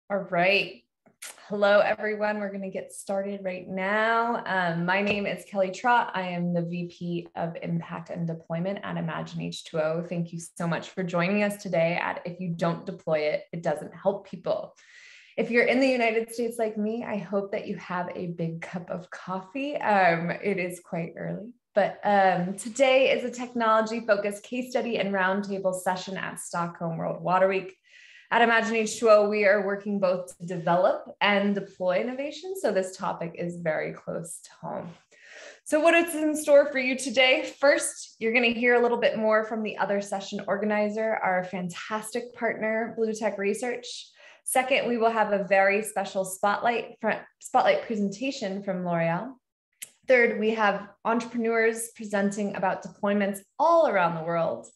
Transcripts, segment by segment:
All right. Hello, everyone. We're going to get started right now. My name is Kelly Trott. I am the VP of Impact and Deployment at Imagine H2O. Thank you so much for joining us today at If You Don't Deploy It, It Doesn't Help People. If you're in the United States like me, I hope that you have a big cup of coffee. It is quite early, but today is a technology-focused case study and roundtable session at Stockholm World Water Week. At Imagine H2O, we are working both to develop and deploy innovation, so this topic is very close to home. So what is in store for you today? First, you're going to hear a little bit more from the other session organizer, our fantastic partner, Blue Tech Research. Second, we will have a very special spotlight presentation from L'Oreal. Third, we have entrepreneurs presenting about deployments all around the world.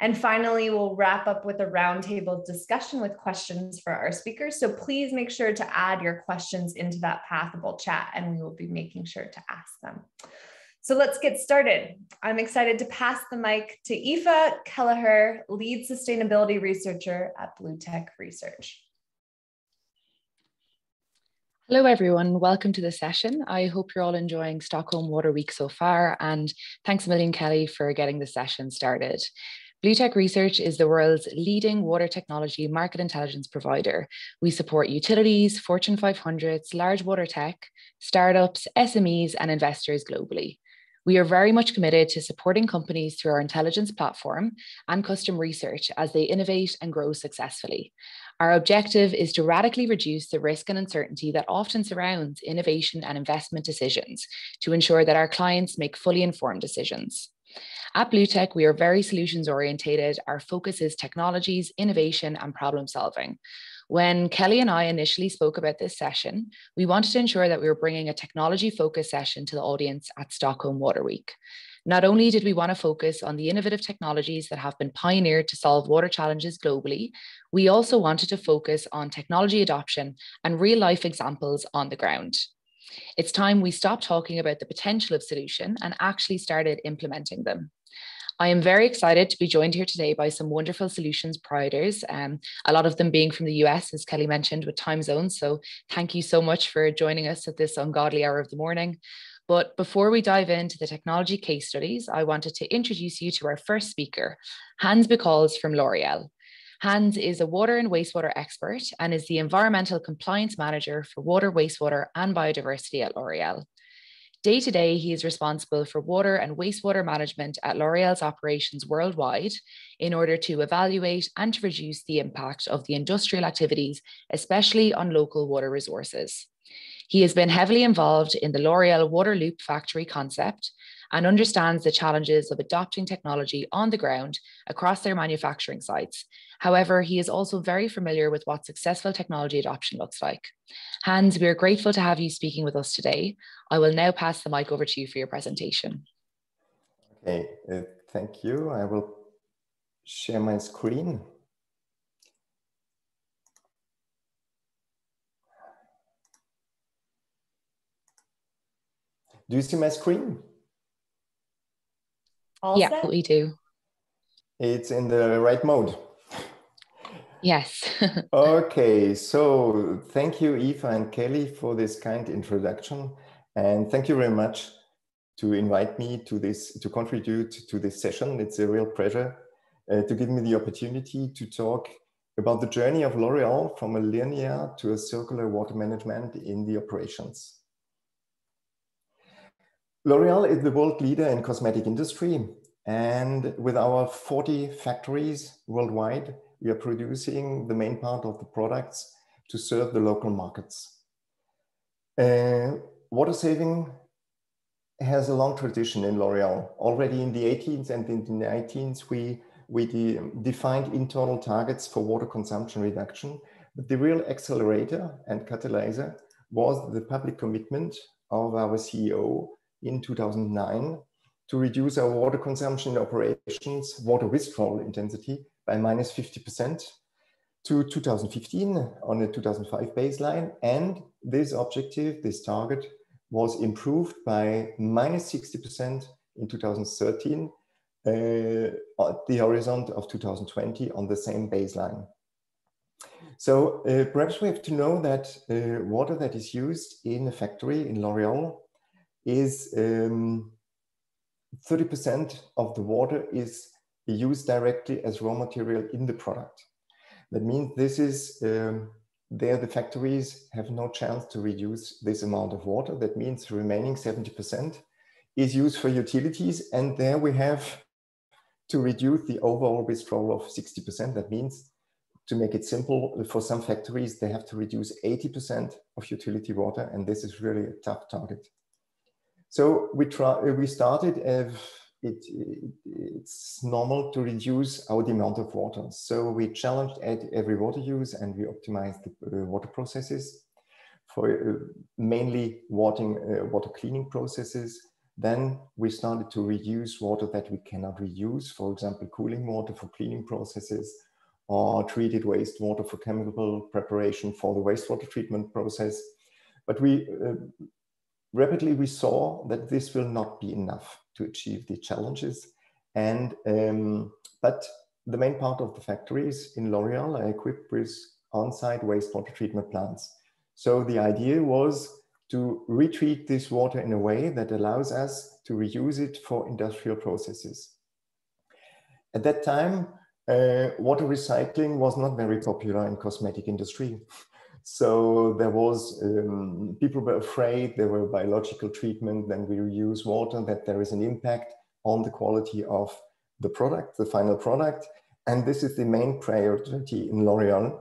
And finally, we'll wrap up with a roundtable discussion with questions for our speakers. So please make sure to add your questions into that Pathable chat, and we will be making sure to ask them. So let's get started. I'm excited to pass the mic to Aoife Kelleher, Lead Sustainability Researcher at Blue Tech Research. Hello, everyone. Welcome to the session. I hope you're all enjoying Stockholm Water Week so far, and thanks a million, Kelly, for getting the session started. Blue Tech Research is the world's leading water technology market intelligence provider. We support utilities, Fortune 500s, large water tech, startups, SMEs, and investors globally. We are very much committed to supporting companies through our intelligence platform and custom research as they innovate and grow successfully. Our objective is to radically reduce the risk and uncertainty that often surrounds innovation and investment decisions to ensure that our clients make fully informed decisions. At Blue Tech, we are very solutions oriented. Our focus is technologies, innovation, and problem solving. When Kelly and I initially spoke about this session, we wanted to ensure that we were bringing a technology-focused session to the audience at Stockholm Water Week. Not only did we want to focus on the innovative technologies that have been pioneered to solve water challenges globally, we also wanted to focus on technology adoption and real-life examples on the ground. It's time we stopped talking about the potential of solution and actually started implementing them. I am very excited to be joined here today by some wonderful solutions providers, a lot of them being from the US, as Kelly mentioned, with time zones. So thank you so much for joining us at this ungodly hour of the morning. But before we dive into the technology case studies, I wanted to introduce you to our first speaker, Hans Buchholz from L'Oreal. Hans is a water and wastewater expert and is the Environmental Compliance Manager for Water, Wastewater and Biodiversity at L'Oreal. Day to day, he is responsible for water and wastewater management at L'Oreal's operations worldwide in order to evaluate and to reduce the impact of the industrial activities, especially on local water resources. He has been heavily involved in the L'Oreal Water Loop Factory concept and understands the challenges of adopting technology on the ground across their manufacturing sites. However, he is also very familiar with what successful technology adoption looks like. Hans, we are grateful to have you speaking with us today. I will now pass the mic over to you for your presentation. Okay, thank you. I will share my screen. Do you see my screen? Yeah, we do. It's in the right mode. Yes. Okay, so thank you, Aoife and Kelly, for this kind introduction. And thank you very much to invite me to contribute to this session. It's a real pleasure to give me the opportunity to talk about the journey of L'Oreal from a linear to a circular water management in the operations. L'Oreal is the world leader in cosmetic industry, and with our 40 factories worldwide, we are producing the main part of the products to serve the local markets. Water saving has a long tradition in L'Oreal. Already in the 18th and in the 19th, we defined internal targets for water consumption reduction, but the real accelerator and catalyzer was the public commitment of our CEO in 2009 to reduce our water consumption in operations, water withdrawal intensity by minus 50% to 2015 on the 2005 baseline. And this objective, this target, was improved by minus 60% in 2013 at the horizon of 2020 on the same baseline. So perhaps we have to know that water that is used in a factory in L'Oréal is 30% of the water is used directly as raw material in the product. That means this is, there the factories have no chance to reduce this amount of water. That means the remaining 70% is used for utilities, and there we have to reduce the overall withdrawal of 60%. That means, to make it simple, for some factories, they have to reduce 80% of utility water, and this is really a tough target. So we started as it's normal to reduce our demand of water. So we challenged at every water use, and we optimized the water processes for mainly water cleaning processes. Then we started to reduce water that we cannot reuse, for example, cooling water for cleaning processes, or treated wastewater for chemical preparation for the wastewater treatment process. But rapidly we saw that this will not be enough to achieve the challenges. And but the main part of the factories in L'Oréal are equipped with on-site wastewater treatment plants. So the idea was to retreat this water in a way that allows us to reuse it for industrial processes. At that time, water recycling was not very popular in cosmetic industry. So there was, people were afraid there were biological treatment, then we reuse water, that there is an impact on the quality of the product, the final product. And this is the main priority in L'Oréal,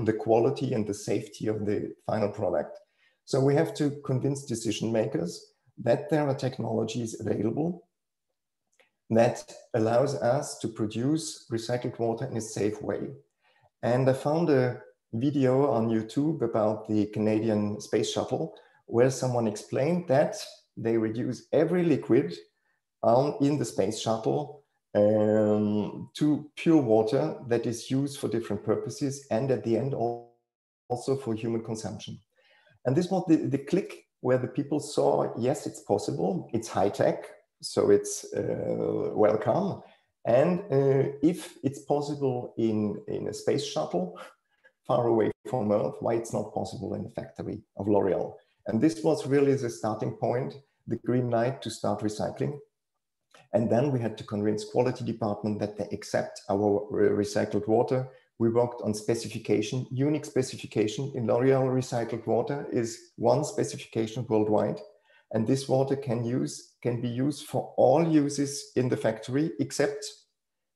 the quality and the safety of the final product. So we have to convince decision makers that there are technologies available that allows us to produce recycled water in a safe way. And I found a video on YouTube about the Canadian space shuttle, where someone explained that they reduce every liquid in the space shuttle to pure water that is used for different purposes, and at the end also for human consumption. And this was the click where the people saw, yes, it's possible, it's high tech, so it's welcome. And if it's possible in a space shuttle far away from Earth, why it's not possible in the factory of L'Oréal? And this was really the starting point, the green light to start recycling. And then we had to convince quality department that they accept our recycled water. We worked on specification, unique specification. In L'Oréal, recycled water is one specification worldwide. And this water can be used for all uses in the factory, except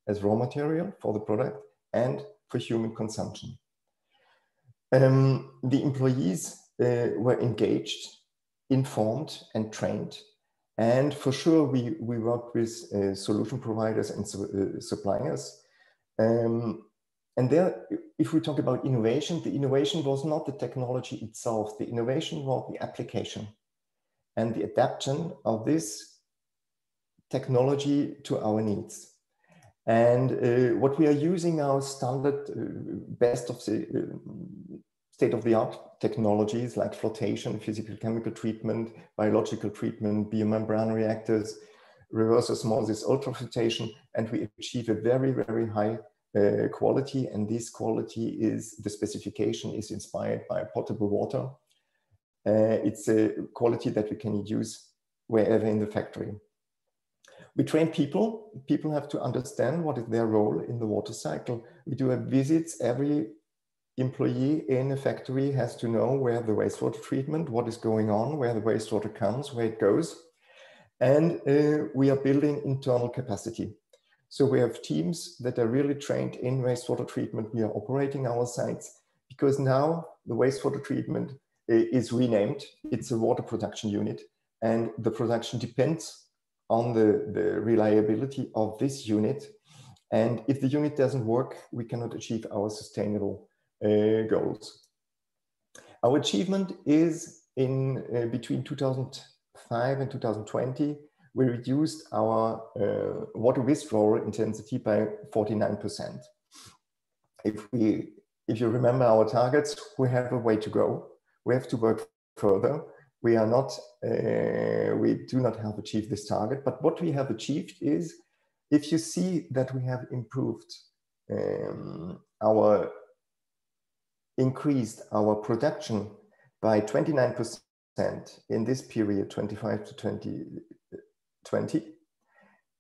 as raw material for the product and for human consumption. The employees were engaged, informed, and trained. And for sure, we worked with solution providers and suppliers. And there, if we talk about innovation, the innovation was not the technology itself. The innovation was the application and the adaptation of this technology to our needs. And what we are using our standard best of the state-of-the-art technologies like flotation, physical chemical treatment, biological treatment, biomembrane reactors, reverse osmosis, ultrafiltration, and we achieve a very, very high quality. And this quality is, the specification is inspired by potable water. It's a quality that we can use wherever in the factory. We train people. People have to understand what is their role in the water cycle. We do visits. Every employee in a factory has to know where the wastewater treatment, what is going on, where the wastewater comes, where it goes. And we are building internal capacity. So we have teams that are really trained in wastewater treatment. We are operating our sites because now the wastewater treatment is renamed. It's a water production unit, and the production depends on the reliability of this unit. And if the unit doesn't work, we cannot achieve our sustainable goals. Our achievement is in between 2005 and 2020, we reduced our water withdrawal intensity by 49%. If you remember our targets, we have a way to go. We have to work further. We are not, we do not have achieved this target, but what we have achieved is, if you see that we have improved our increased our production by 29% in this period, 25 to 2020.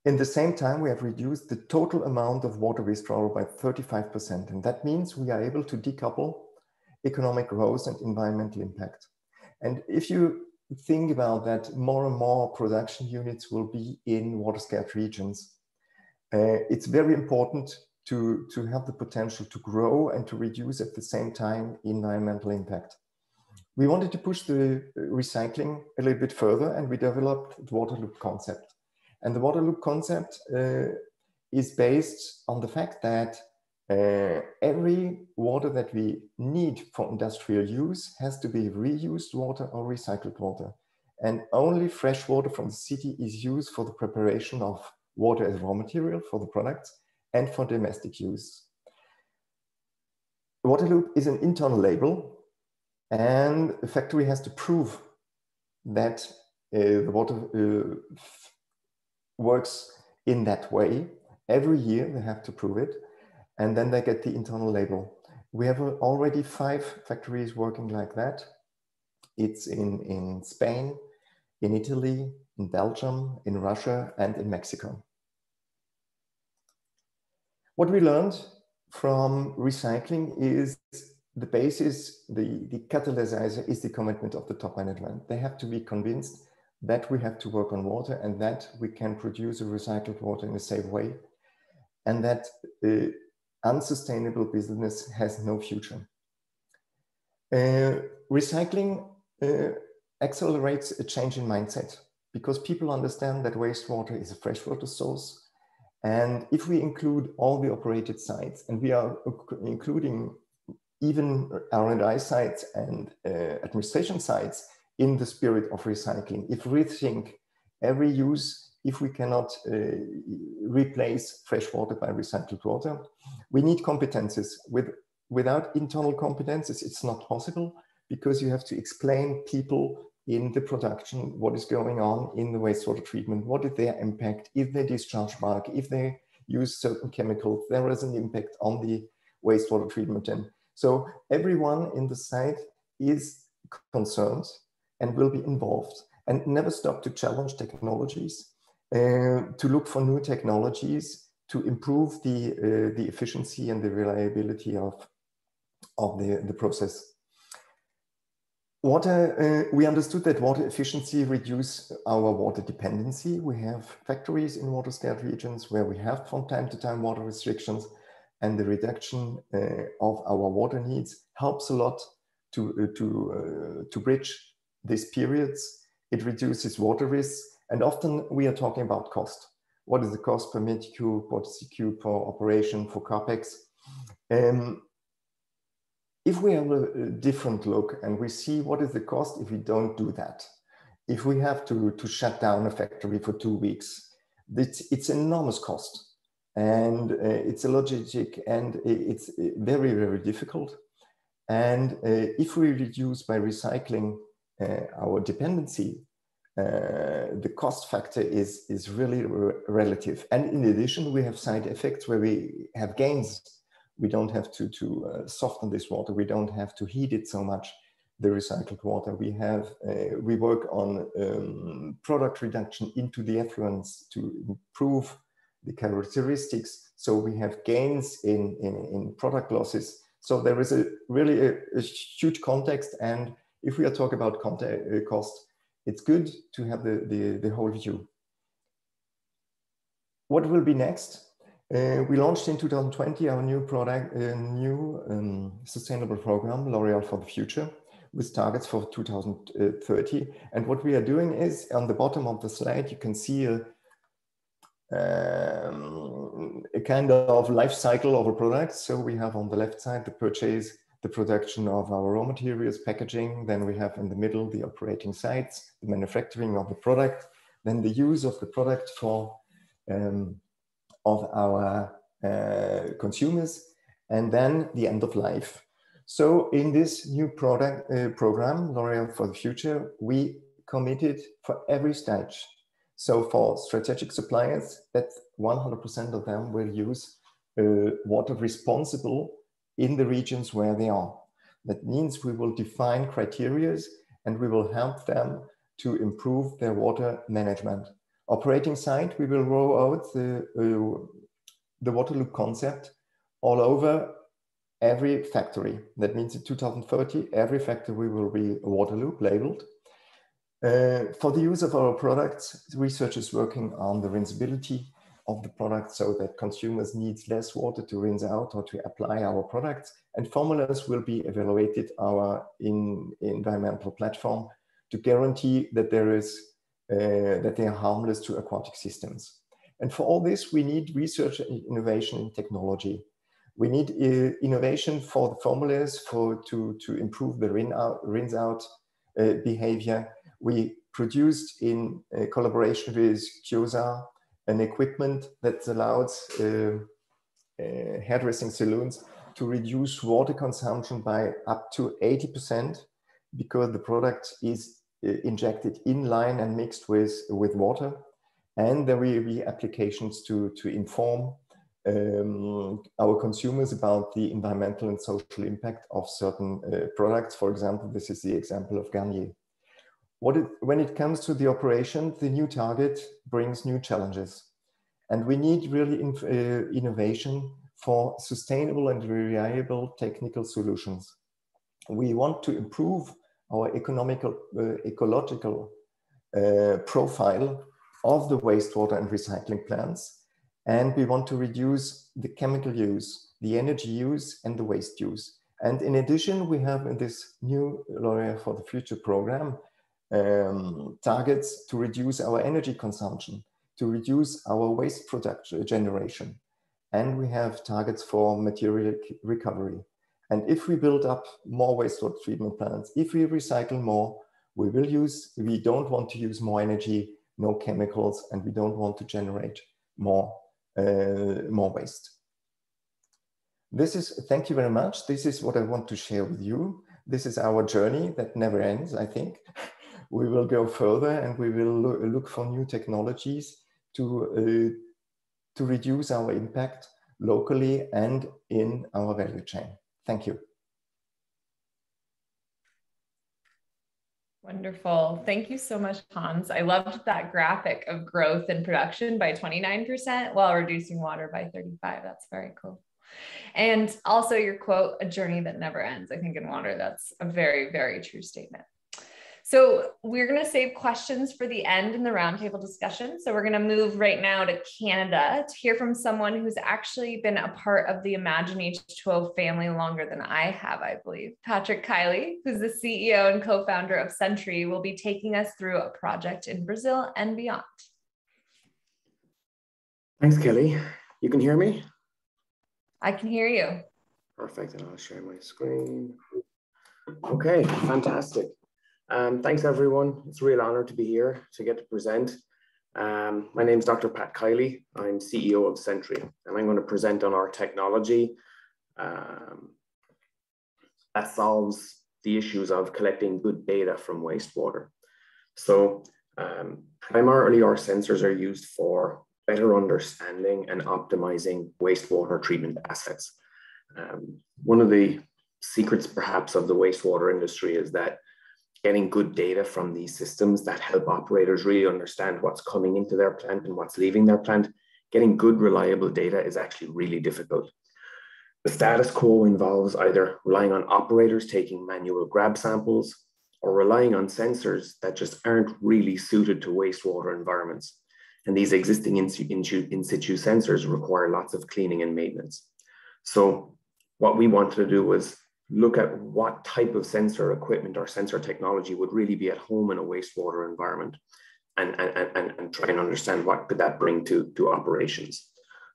In the same time, we have reduced the total amount of water withdrawal by 35%. And that means we are able to decouple economic growth and environmental impact. And if you think about that, more and more production units will be in water-scarce regions. It's very important to have the potential to grow and to reduce at the same time environmental impact. We wanted to push the recycling a little bit further, and we developed the water loop concept. And the water loop concept is based on the fact that every water that we need for industrial use has to be reused water or recycled water. And only fresh water from the city is used for the preparation of water as raw material for the products and for domestic use. Water loop is an internal label, and the factory has to prove that the water works in that way. Every year they have to prove it, and then they get the internal label. We have already 5 factories working like that. It's in Spain, in Italy, in Belgium, in Russia, and in Mexico. What we learned from recycling is the basis, the catalyzer is the commitment of the top management. They have to be convinced that we have to work on water and that we can produce a recycled water in a safe way, and that unsustainable business has no future. Recycling accelerates a change in mindset because people understand that wastewater is a freshwater source. And if we include all the operated sites, and we are including even R&I sites and administration sites in the spirit of recycling, if we think every use, if we cannot replace fresh water by recycled water, we need competences. Without internal competences, it's not possible, because you have to explain people in the production what is going on in the wastewater treatment, what is their impact, if they discharge bulk, if they use certain chemicals, there is an impact on the wastewater treatment. And so everyone in the site is concerned and will be involved, and never stop to challenge technologies, to look for new technologies to improve the efficiency and the reliability of the process. Water, we understood that water efficiency reduces our water dependency. We have factories in water-scarce regions where we have from time to time water restrictions, and the reduction of our water needs helps a lot to bridge these periods. It reduces water risks, and often we are talking about cost. What is the cost per meter cube? What is the cube per operation for CapEx? If we have a different look and we see what is the cost if we don't do that, if we have to shut down a factory for 2 weeks, it's an enormous cost, and it's a logistic, and it's very, very difficult. And if we reduce by recycling our dependency, the cost factor is really relative. And in addition, we have side effects where we have gains. We don't have to soften this water. We don't have to heat it so much, the recycled water. We work on product reduction into the effluents to improve the characteristics. So we have gains in product losses. So there is really a huge context. And if we are talking about cost, it's good to have the whole view. What will be next? We launched in 2020 our new product, sustainable program, L'Oréal for the Future, with targets for 2030. And what we are doing is, on the bottom of the slide, you can see a kind of life cycle of a product. So we have on the left side the purchase, the production of our raw materials, packaging. Then we have in the middle the operating sites, the manufacturing of the product, then the use of the product for of our consumers, and then the end of life. So in this new product program, L'Oréal for the Future, we committed for every stage. So for strategic suppliers, that 100% of them will use water responsible in the regions where they are. That means we will define criteria and we will help them to improve their water management. Operating side, we will roll out the water loop concept all over every factory. That means in 2030, every factory will be a water loop labeled. For the use of our products, research is working on the rinsability of the product so that consumers need less water to rinse out or to apply our products. And formulas will be evaluated in environmental platform to guarantee that that they are harmless to aquatic systems. And for all this, we need research and innovation in technology. We need innovation for the formulas to improve the rinse out behavior. We produced in collaboration with Geographical an equipment that allows hairdressing salons to reduce water consumption by up to 80% because the product is injected in line and mixed with water. And there will be applications to inform our consumers about the environmental and social impact of certain products. For example, this is the example of Garnier. When it comes to the operation, the new target brings new challenges. And we need really innovation for sustainable and reliable technical solutions. We want to improve our ecological profile of the wastewater and recycling plants. And we want to reduce the chemical use, the energy use, and the waste use. And in addition, we have in this new L'Oréal for the Future program targets to reduce our energy consumption, to reduce our waste production generation. And we have targets for material recovery. And if we build up more wastewater treatment plants, if we recycle more, we don't want to use more energy, no chemicals, and we don't want to generate more waste. Thank you very much. This is what I want to share with you. This is our journey that never ends, I think. We will go further and we will look for new technologies to reduce our impact locally and in our value chain. Thank you. Wonderful. Thank you so much, Hans. I loved that graphic of growth in production by 29% while reducing water by 35%. That's very cool. And also your quote, a journey that never ends. I think in water, that's a very, very true statement. So we're going to save questions for the end in the roundtable discussion. So we're going to move right now to Canada to hear from someone who's actually been a part of the Imagine H2O family longer than I have, I believe. Patrick Kiley, who's the CEO and co-founder of Century, will be taking us through a project in Brazil and beyond. Thanks, Kelly. You can hear me? I can hear you. Perfect, and I'll share my screen. Okay, fantastic. Thanks, everyone. It's a real honor to be here to get to present. My name is Dr. Pat Kiley. I'm CEO of Century, and I'm going to present on our technology that solves the issues of collecting good data from wastewater. So primarily, our sensors are used for better understanding and optimizing wastewater treatment assets. One of the secrets, perhaps, of the wastewater industry is that getting good data from these systems that help operators really understand what's coming into their plant and what's leaving their plant, getting good, reliable data is actually really difficult. The status quo involves either relying on operators taking manual grab samples or relying on sensors that just aren't really suited to wastewater environments. And these existing in situ sensors require lots of cleaning and maintenance. So what we wanted to do was look at what type of sensor equipment or sensor technology would really be at home in a wastewater environment and try and understand what could that bring to operations.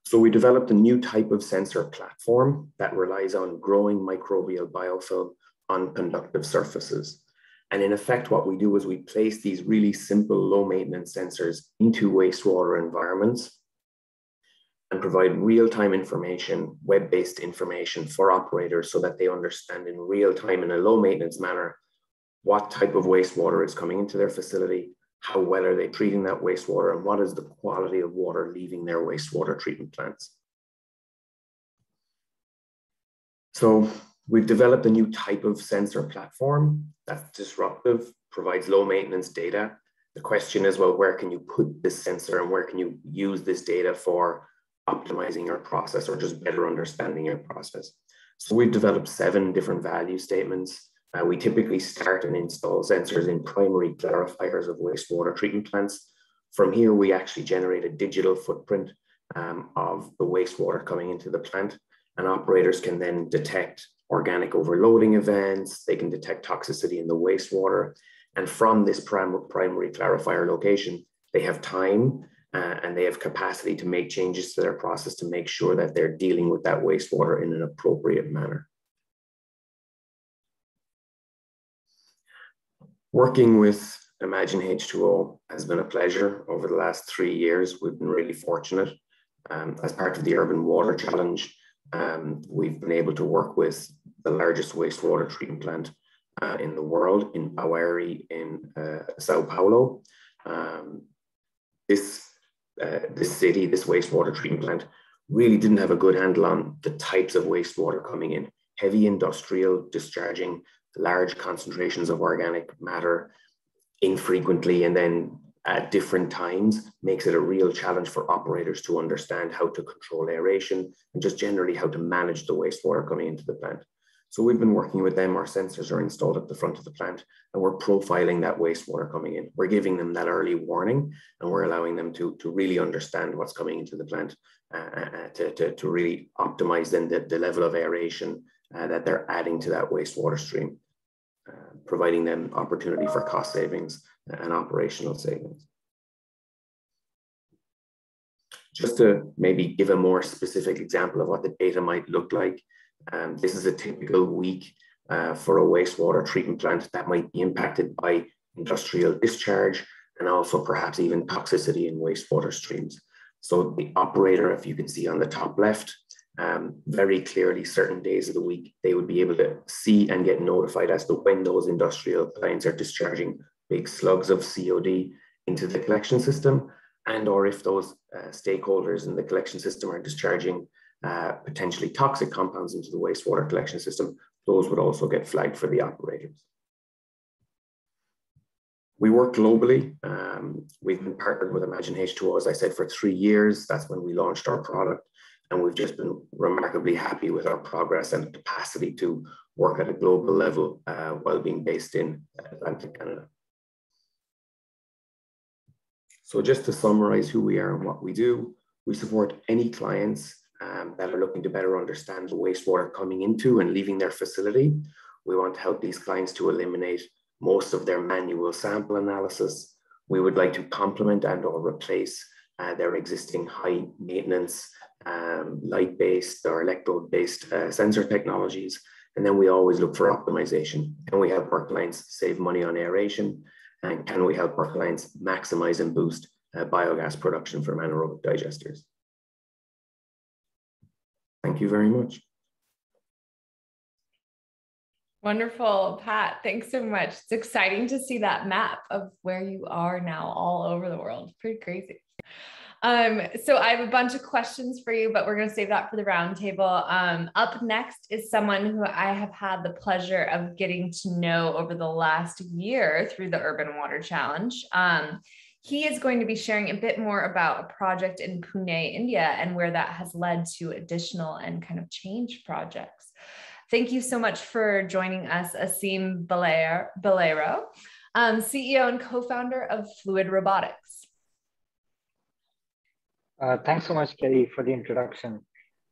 So we developed a new type of sensor platform that relies on growing microbial biofilm on conductive surfaces. And in effect, what we do is we place these really simple low maintenance sensors into wastewater environments and provide real-time information, web-based information for operators so that they understand in real time in a low maintenance manner what type of wastewater is coming into their facility, how well are they treating that wastewater, and what is the quality of water leaving their wastewater treatment plants. So We've developed a new type of sensor platform that's disruptive, provides low maintenance data. The question is, well, where can you put this sensor and where can you use this data for optimizing your process or just better understanding your process? So we've developed 7 different value statements. We typically start and install sensors in primary clarifiers of wastewater treatment plants. From here, we actually generate a digital footprint of the wastewater coming into the plant, and operators can then detect organic overloading events. They can detect toxicity in the wastewater. And from this primary clarifier location, they have time and they have capacity to make changes to their process to make sure that they're dealing with that wastewater in an appropriate manner. Working with Imagine H2O has been a pleasure over the last 3 years. We've been really fortunate. As part of the Urban Water Challenge, we've been able to work with the largest wastewater treatment plant in the world, in Baueri in Sao Paulo. This city, this wastewater treatment plant, really didn't have a good handle on the types of wastewater coming in. Heavy industrial discharging large concentrations of organic matter infrequently and then at different times makes it a real challenge for operators to understand how to control aeration and just generally how to manage the wastewater coming into the plant. So we've been working with them. Our sensors are installed at the front of the plant and we're profiling that wastewater coming in. We're giving them that early warning and we're allowing them to really understand what's coming into the plant to really optimize then the level of aeration that they're adding to that wastewater stream, providing them opportunity for cost savings and operational savings. Just to maybe give a more specific example of what the data might look like, this is a typical week for a wastewater treatment plant that might be impacted by industrial discharge and also perhaps even toxicity in wastewater streams. So the operator, if you can see on the top left, very clearly certain days of the week, they would be able to see and get notified as to when those industrial plants are discharging big slugs of COD into the collection system, and or if those stakeholders in the collection system are discharging potentially toxic compounds into the wastewater collection system, those would also get flagged for the operators. We work globally. We've been partnered with Imagine H2O, as I said, for 3 years. That's when we launched our product. And we've just been remarkably happy with our progress and capacity to work at a global level while being based in Atlantic Canada. So just to summarize who we are and what we do, we support any clients that are looking to better understand the wastewater coming into and leaving their facility. We want to help these clients to eliminate most of their manual sample analysis. We would like to complement and or replace their existing high maintenance light-based or electrode-based sensor technologies. And then we always look for optimization. Can we help our clients save money on aeration? And can we help our clients maximize and boost biogas production from anaerobic digesters? Thank you very much. Wonderful, Pat. Thanks so much. It's exciting to see that map of where you are now all over the world. Pretty crazy. So I have a bunch of questions for you, but we're going to save that for the roundtable. Up next is someone who I have had the pleasure of getting to know over the last year through the Urban Water Challenge. He is going to be sharing a bit more about a project in Pune, India, and where that has led to additional and kind of change projects. Thank you so much for joining us, Asim Balero, CEO and co-founder of Fluid Robotics. Thanks so much, Kelly, for the introduction.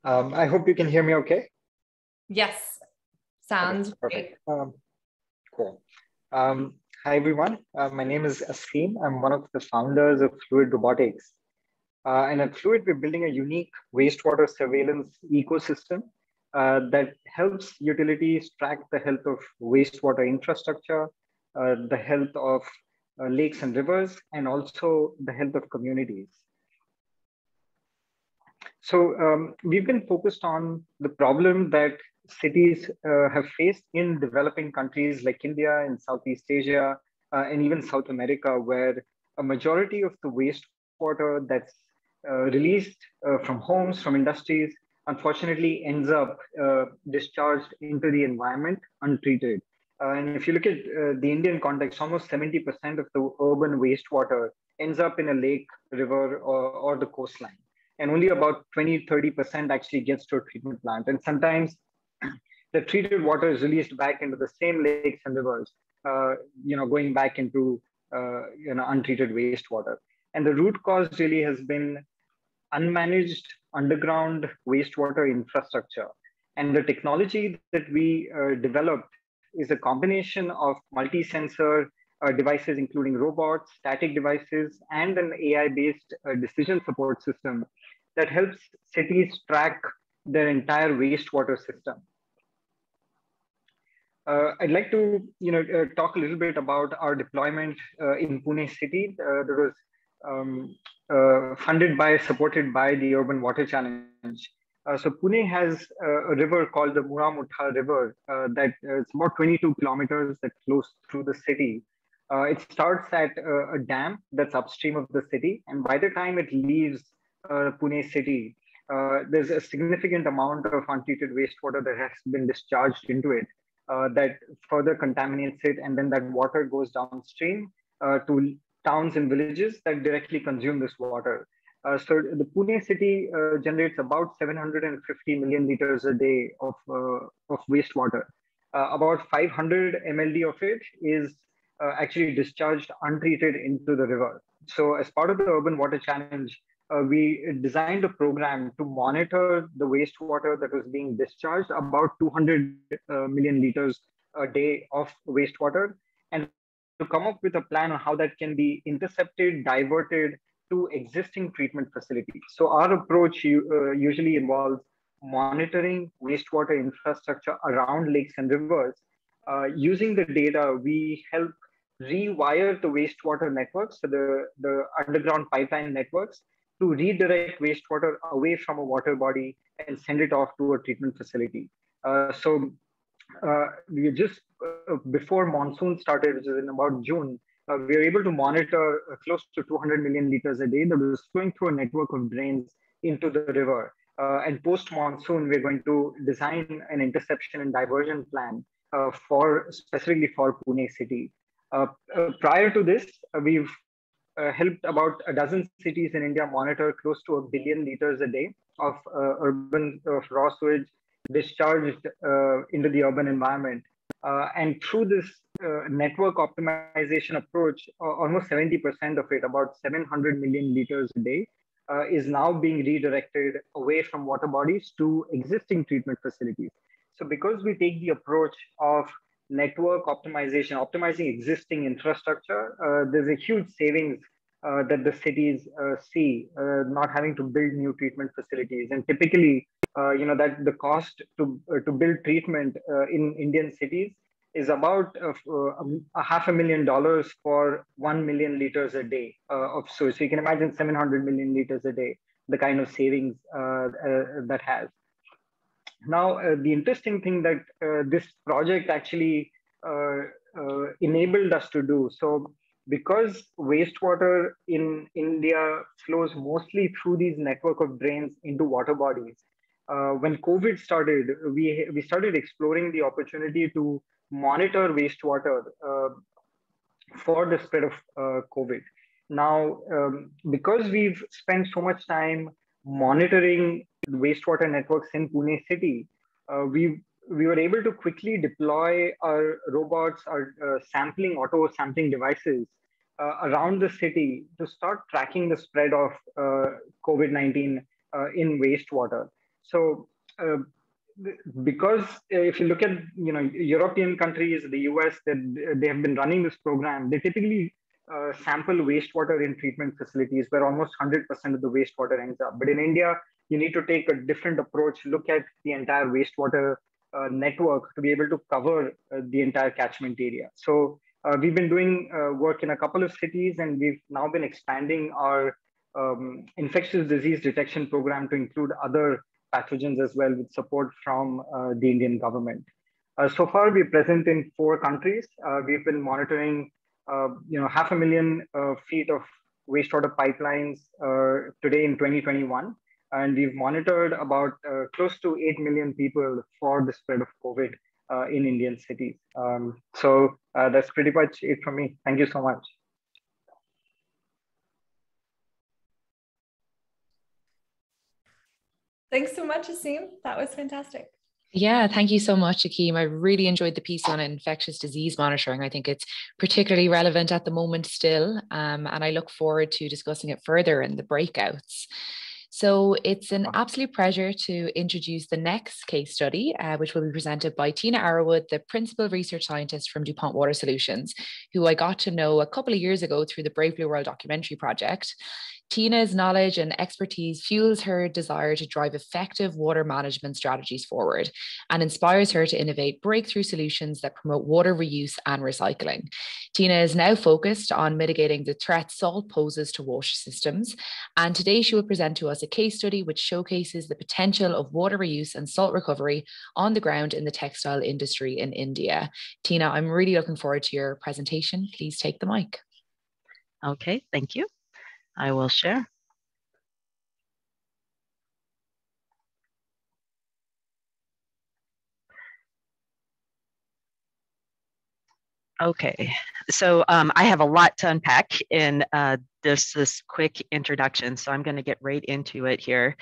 I hope you can hear me okay. Yes, sounds okay, great. Cool. Hi, everyone. My name is Asim. I'm one of the founders of Fluid Robotics. And at Fluid, we're building a unique wastewater surveillance ecosystem that helps utilities track the health of wastewater infrastructure, the health of lakes and rivers, and also the health of communities. So we've been focused on the problem that cities have faced in developing countries like India and Southeast Asia and even South America, where a majority of the wastewater that's released from homes, from industries, unfortunately ends up discharged into the environment untreated. And if you look at the Indian context, almost 70% of the urban wastewater ends up in a lake, river, or the coastline. And only about 20-30% actually gets to a treatment plant. And sometimes the treated water is released back into the same lakes and rivers, going back into untreated wastewater. And the root cause really has been unmanaged underground wastewater infrastructure. And the technology that we developed is a combination of multi-sensor devices, including robots, static devices, and an AI-based decision support system that helps cities track their entire wastewater system. I'd like to talk a little bit about our deployment in Pune city that was supported by the Urban Water Challenge. So Pune has a river called the Muramutha River that it's about 22 kilometers that flows through the city. It starts at a dam that's upstream of the city, and by the time it leaves Pune city, there's a significant amount of untreated wastewater that has been discharged into it that further contaminates it, and then that water goes downstream to towns and villages that directly consume this water. So the Pune city generates about 750 million liters a day of wastewater. About 500 MLD of it is actually discharged untreated into the river. So as part of the Urban Water Challenge, we designed a program to monitor the wastewater that was being discharged, about 200 million liters a day of wastewater, and to come up with a plan on how that can be intercepted, diverted to existing treatment facilities. So our approach usually involves monitoring wastewater infrastructure around lakes and rivers. Using the data, we help rewire the wastewater networks, so the underground pipeline networks, to redirect wastewater away from a water body and send it off to a treatment facility. We just before monsoon started, which is in about June, we were able to monitor close to 200 million liters a day that was flowing through a network of drains into the river. And post-monsoon, we're going to design an interception and diversion plan specifically for Pune city. Prior to this, we've helped about a dozen cities in India monitor close to 1 billion liters a day of urban raw sewage discharged into the urban environment. And through this network optimization approach, almost 70% of it, about 700 million liters a day, is now being redirected away from water bodies to existing treatment facilities. So because we take the approach of network optimization, optimizing existing infrastructure, there's a huge savings that the cities see, not having to build new treatment facilities. And typically, that the cost to build treatment in Indian cities is about $500,000 for 1 million liters a day of sewage. So you can imagine 700 million liters a day, the kind of savings that has. Now, the interesting thing that this project actually enabled us to do, so because wastewater in India flows mostly through these network of drains into water bodies, when COVID started, we started exploring the opportunity to monitor wastewater for the spread of COVID. Now, because we've spent so much time monitoring wastewater networks in Pune city, we were able to quickly deploy our robots, our auto sampling devices around the city to start tracking the spread of COVID-19 in wastewater. So because if you look at European countries, the US, they have been running this program, they typically sample wastewater in treatment facilities where almost 100% of the wastewater ends up. But in India, you need to take a different approach, look at the entire wastewater network to be able to cover the entire catchment area. So we've been doing work in a couple of cities, and we've now been expanding our infectious disease detection program to include other pathogens as well, with support from the Indian government. So far, we're present in 4 countries. We've been monitoring 500,000 feet of wastewater pipelines today in 2021. And we've monitored about close to 8 million people for the spread of COVID in Indian cities. So that's pretty much it from me. Thank you so much. Thanks so much, Asim. That was fantastic. Yeah, thank you so much, Akeem. I really enjoyed the piece on infectious disease monitoring. I think it's particularly relevant at the moment still, and I look forward to discussing it further in the breakouts. So it's an absolute pleasure to introduce the next case study, which will be presented by Tina Arrowood, the Principal Research Scientist from DuPont Water Solutions, who I got to know a couple of years ago through the Brave Blue World documentary project. Tina's knowledge and expertise fuels her desire to drive effective water management strategies forward and inspires her to innovate breakthrough solutions that promote water reuse and recycling. Tina is now focused on mitigating the threat salt poses to water systems, and today she will present to us a case study which showcases the potential of water reuse and salt recovery on the ground in the textile industry in India. Tina, I'm really looking forward to your presentation. Please take the mic. Okay, thank you. I will share. Okay, so I have a lot to unpack in this quick introduction, so I'm going to get right into it here.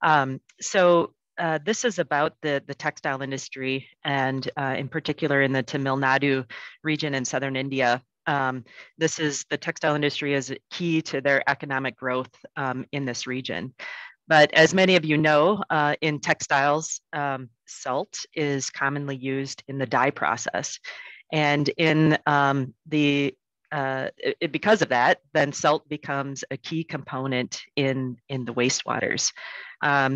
This is about the textile industry, and in particular in the Tamil Nadu region in southern India. The textile industry is key to their economic growth in this region. But as many of you know, in textiles, salt is commonly used in the dye process. And in because of that, then salt becomes a key component in the wastewaters.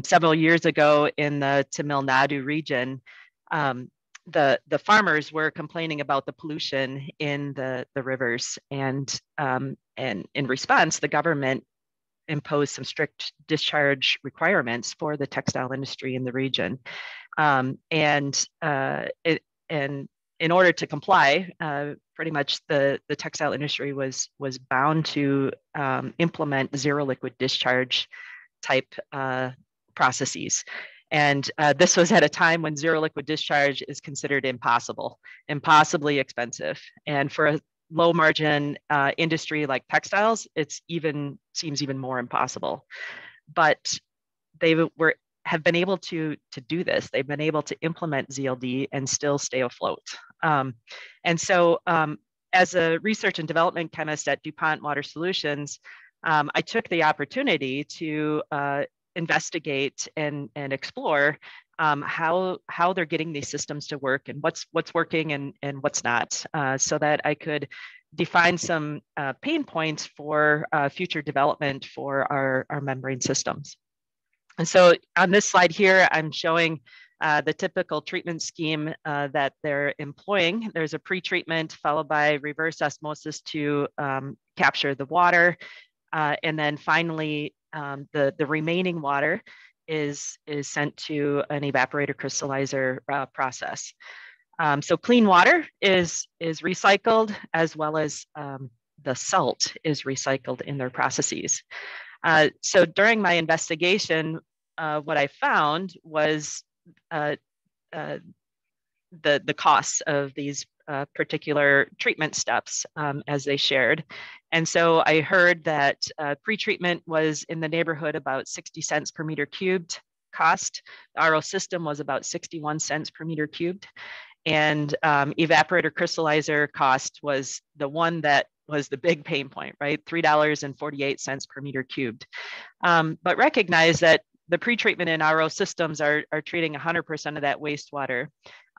Several years ago in the Tamil Nadu region, the farmers were complaining about the pollution in the rivers, and in response, the government imposed some strict discharge requirements for the textile industry in the region, and in order to comply, pretty much the textile industry was bound to implement zero liquid discharge type processes. And this was at a time when zero liquid discharge is considered impossibly expensive. And for a low margin industry like textiles, seems even more impossible. But they have been able to do this. They've been able to implement ZLD and still stay afloat. And so as a research and development chemist at DuPont Water Solutions, I took the opportunity to investigate and explore how they're getting these systems to work and what's working and what's not, so that I could define some pain points for future development for our membrane systems. And so on this slide here, I'm showing the typical treatment scheme that they're employing. There's a pre-treatment followed by reverse osmosis to capture the water. And then finally, the remaining water is sent to an evaporator crystallizer process. So clean water is recycled, as well as the salt is recycled in their processes. So during my investigation, what I found was the costs of these particular treatment steps as they shared. And so I heard that pre-treatment was in the neighborhood about 60 cents per meter cubed cost. The RO system was about 61 cents per meter cubed. And evaporator crystallizer cost was the one that was the big pain point, right? $3.48 per meter cubed. But recognize that the pre-treatment in RO systems are treating 100% of that wastewater.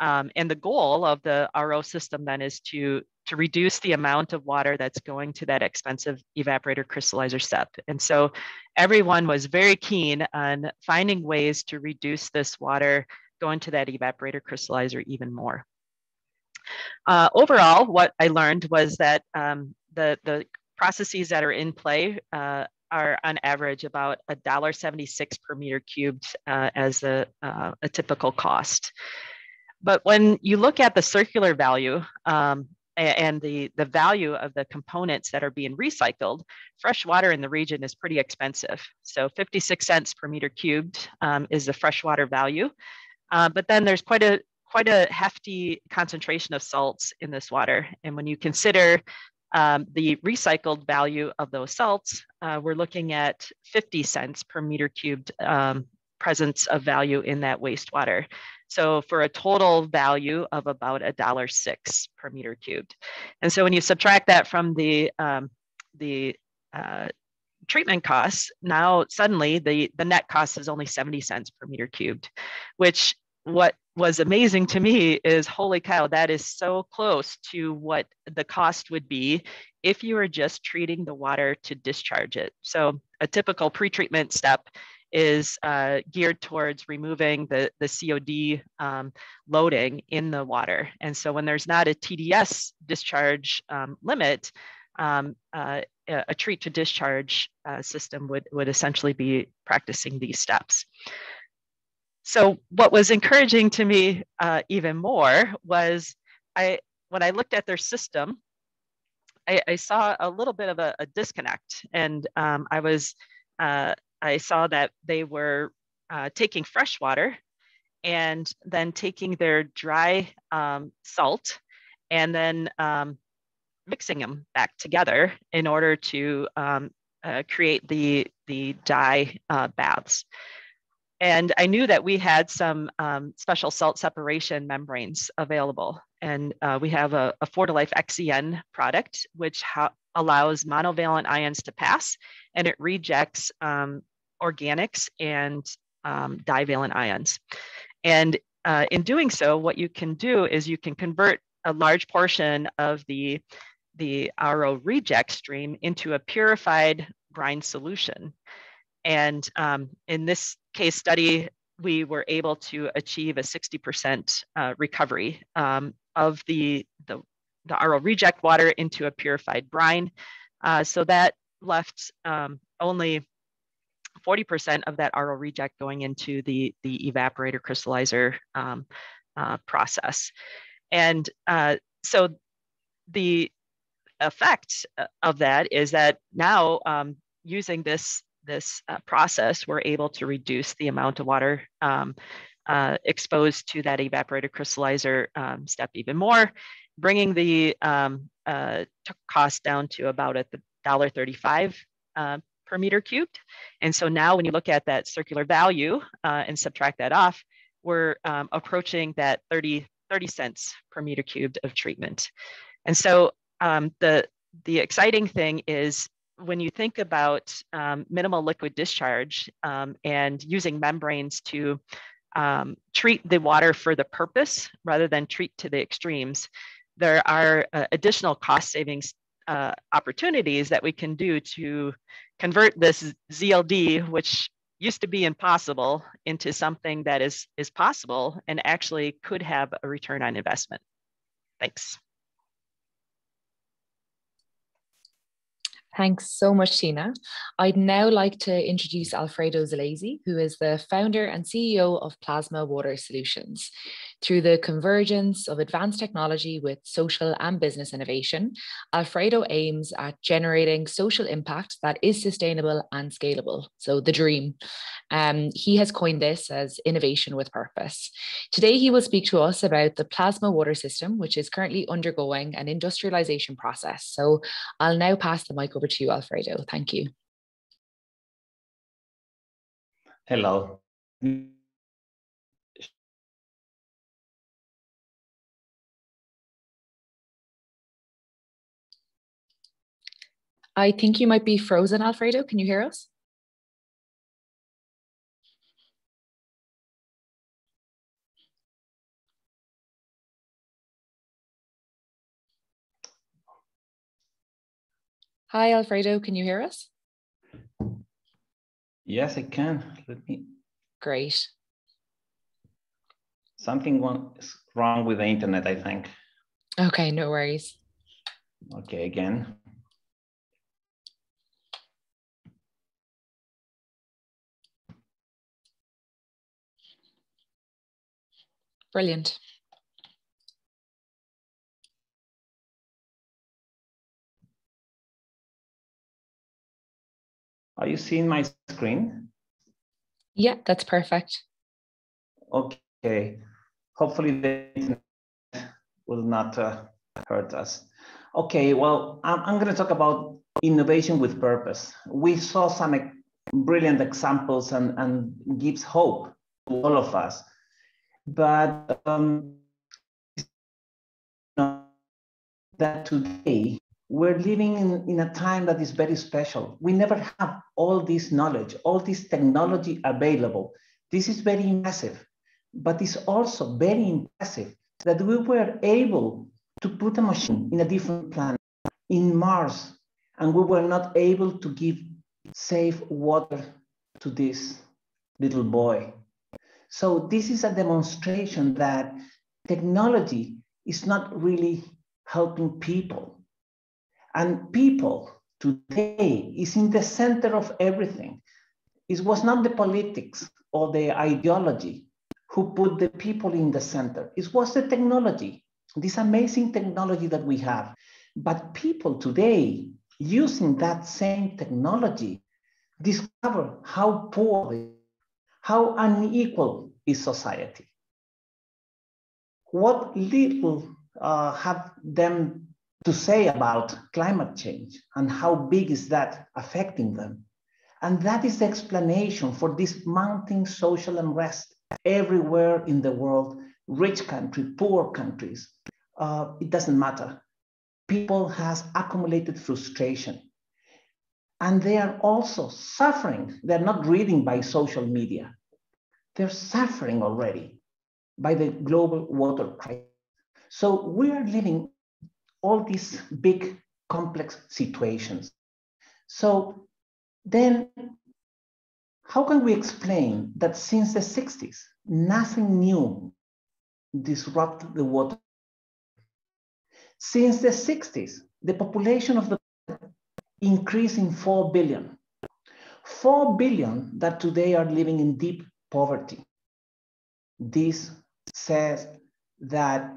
And the goal of the RO system then is to reduce the amount of water that's going to that expensive evaporator crystallizer step. And so everyone was very keen on finding ways to reduce this water going to that evaporator crystallizer even more. Overall, what I learned was that the processes that are in play are on average about $1.76 per meter cubed as a typical cost. But when you look at the circular value and the value of the components that are being recycled, fresh water in the region is pretty expensive. So 56 cents per meter cubed is the freshwater value. But then there's quite a hefty concentration of salts in this water. And when you consider the recycled value of those salts, we're looking at 50 cents per meter cubed presence of value in that wastewater. So for a total value of about $1.06 per meter cubed. And so when you subtract that from the treatment costs, now suddenly the net cost is only 70 cents per meter cubed, which what was amazing to me is, holy cow, that is so close to what the cost would be if you were just treating the water to discharge it. So a typical pretreatment step is geared towards removing the COD loading in the water. And so when there's not a TDS discharge limit, a treat to discharge system would essentially be practicing these steps. So what was encouraging to me even more was when I looked at their system, I saw a little bit of a disconnect, and I saw that they were taking fresh water and then taking their dry salt and then mixing them back together in order to create the dye baths. And I knew that we had some special salt separation membranes available. And we have a 4-to-Life XEN product, which allows monovalent ions to pass, and it rejects organics and divalent ions. And in doing so, what you can do is you can convert a large portion of the RO reject stream into a purified brine solution. And in this case study, we were able to achieve a 60% recovery of the RO reject water into a purified brine. So that left only 40% of that RO reject going into the evaporator crystallizer process. And so the effect of that is that now using this process, we're able to reduce the amount of water exposed to that evaporator crystallizer step even more, bringing the cost down to about $1.35 per meter cubed. And so now when you look at that circular value and subtract that off, we're approaching that 30 cents per meter cubed of treatment. And so the exciting thing is, when you think about minimal liquid discharge and using membranes to treat the water for the purpose rather than treat to the extremes, there are additional cost savings opportunities that we can do to convert this ZLD, which used to be impossible, into something that is possible and actually could have a return on investment. Thanks. Thanks so much, Tina. I'd now like to introduce Alfredo Zalesi, who is the founder and CEO of Plasma Water Solutions. Through the convergence of advanced technology with social and business innovation, Alfredo aims at generating social impact that is sustainable and scalable, so the dream. He has coined this as innovation with purpose. Today, he will speak to us about the plasma water system, which is currently undergoing an industrialization process. So I'll now pass the mic over to you, Alfredo. Thank you. Hello. I think you might be frozen, Alfredo. Can you hear us? Hi, Alfredo. Can you hear us? Yes, I can. Let me. Great. Something is wrong with the internet, I think. Okay, no worries. Okay, again. Brilliant. Are you seeing my screen? Yeah, that's perfect. Okay. Hopefully the internet will not hurt us. Okay, well, I'm going to talk about innovation with purpose. We saw some brilliant examples and gives hope to all of us. But that today we're living in a time that is very special. We never have all this knowledge, all this technology available. This is very impressive, but it's also very impressive that we were able to put a machine in a different planet, in Mars, and we were not able to give safe water to this little boy. So this is a demonstration that technology is not really helping people. And people today is in the center of everything. It was not the politics or the ideology who put the people in the center. It was the technology, this amazing technology that we have. But people today, using that same technology, discover how poor, how unequal is society. What little have them to say about climate change and how big is that affecting them. And that is the explanation for this mounting social unrest everywhere in the world, rich country, poor countries. It doesn't matter. People has accumulated frustration. And they are also suffering. They're not reading by social media. They're suffering already by the global water crisis. So we are living all these big, complex situations. So then, how can we explain that since the 60s, nothing new disrupted the water? Since the 60s, the population of the planet increased in 4 billion. 4 billion that today are living in deep poverty. This says that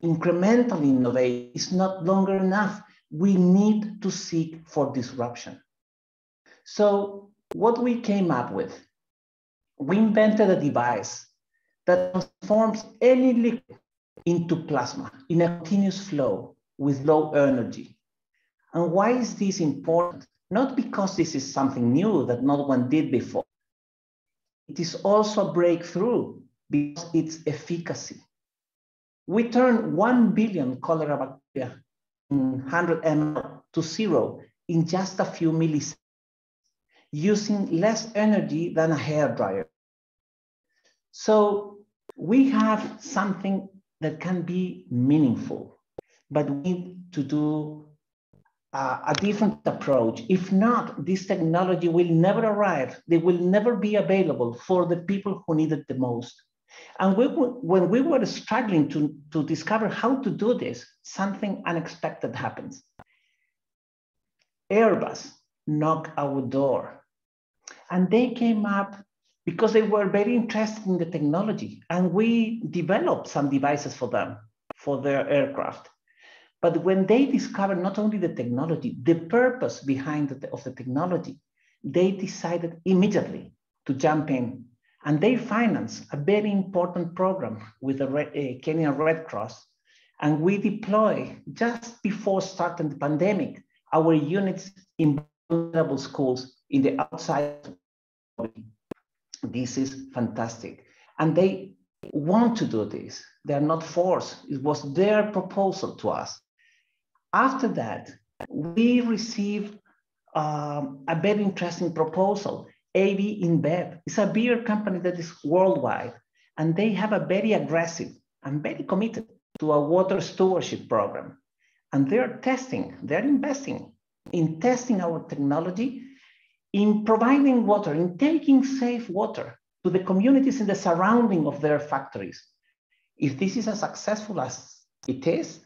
incremental innovation is not longer enough. We need to seek for disruption. So what we came up with, we invented a device that transforms any liquid into plasma in a continuous flow with low energy. And why is this important? Not because this is something new that no one did before. It is also a breakthrough because its efficacy. We turned 1 billion cholera bacteria in 100 ml to 0 in just a few milliseconds, using less energy than a hairdryer. So we have something that can be meaningful, but we need to do a different approach. If not, this technology will never arrive. They will never be available for the people who need it the most. And when we were struggling to discover how to do this, something unexpected happens. Airbus knocked our door. And they came up because they were very interested in the technology. And we developed some devices for them, for their aircraft. But when they discovered not only the technology, the purpose behind of the technology, they decided immediately to jump in. And they financed a very important program with the Kenyan Red Cross. And we deploy, just before starting the pandemic, our units in vulnerable schools in the outside. This is fantastic. And they want to do this. They are not forced. It was their proposal to us. After that, we received a very interesting proposal. AB InBev is a beer company that is worldwide, and they have a very aggressive and very committed to a water stewardship program. And they're investing in testing our technology, in providing water, in taking safe water to the communities in the surrounding of their factories. If this is as successful as it is,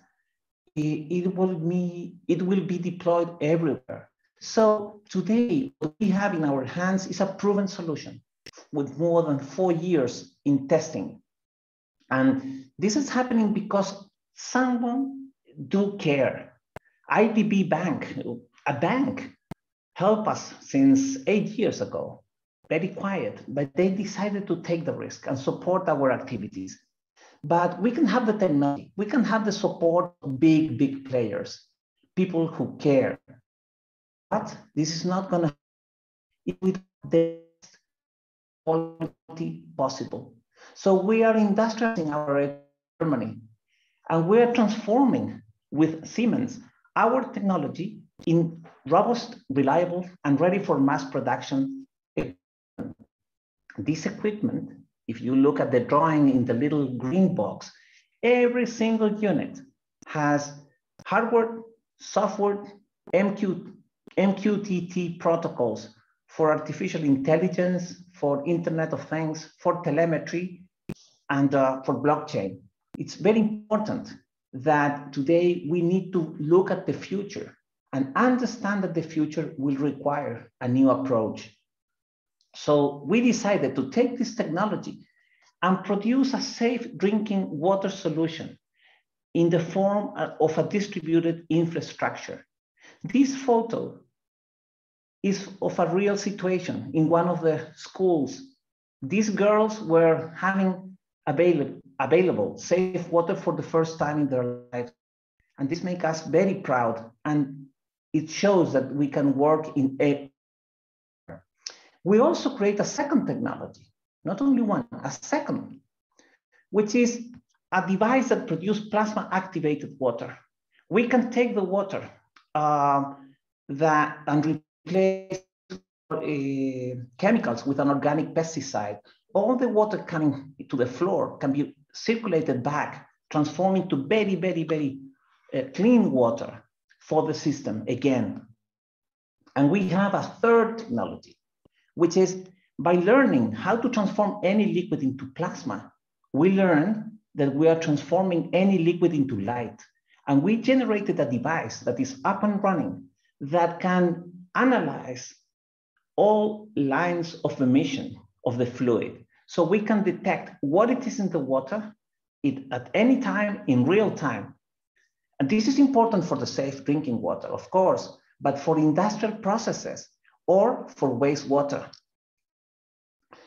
it will be deployed everywhere. So today, what we have in our hands is a proven solution with more than 4 years in testing. And this is happening because someone do care. IDB Bank, a bank, helped us since 8 years ago, very quiet, but they decided to take the risk and support our activities. But we can have the technology, we can have the support of big players, people who care. But this is not going to happen with the best quality possible. So we are industrializing our Germany, and we are transforming with Siemens our technology in robust, reliable, and ready for mass production equipment. This equipment, if you look at the drawing in the little green box, every single unit has hardware, software, MQTT protocols for artificial intelligence, for Internet of Things, for telemetry, and for blockchain. It's very important that today we need to look at the future and understand that the future will require a new approach. So we decided to take this technology and produce a safe drinking water solution in the form of a distributed infrastructure. This photo is of a real situation in one of the schools. These girls were having available safe water for the first time in their lives. And this makes us very proud. And it shows that we can work in a. We also create a second technology, not only one, a second, which is a device that produces plasma activated water. We can take the water and replace chemicals with an organic pesticide. All the water coming to the floor can be circulated back, transforming to very clean water for the system again. And we have a third technology, which is by learning how to transform any liquid into plasma, we learn that we are transforming any liquid into light. And we generated a device that is up and running that can analyze all lines of emission of the fluid. So we can detect what it is in the water at any time in real time. And this is important for the safe drinking water, of course, but for industrial processes or for wastewater.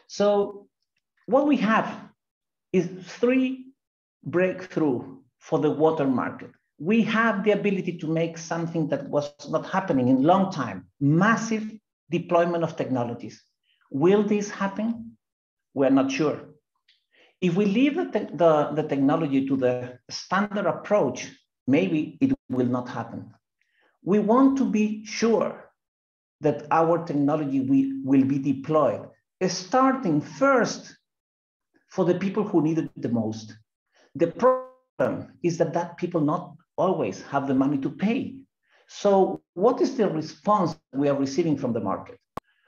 So what we have is 3 breakthroughs for the water market. We have the ability to make something that was not happening in a long time, massive deployment of technologies. Will this happen? We're not sure. If we leave the technology to the standard approach, maybe it will not happen. We want to be sure that our technology will be deployed, starting first for the people who need it the most. The problem is that people not always have the money to pay. So what is the response we are receiving from the market?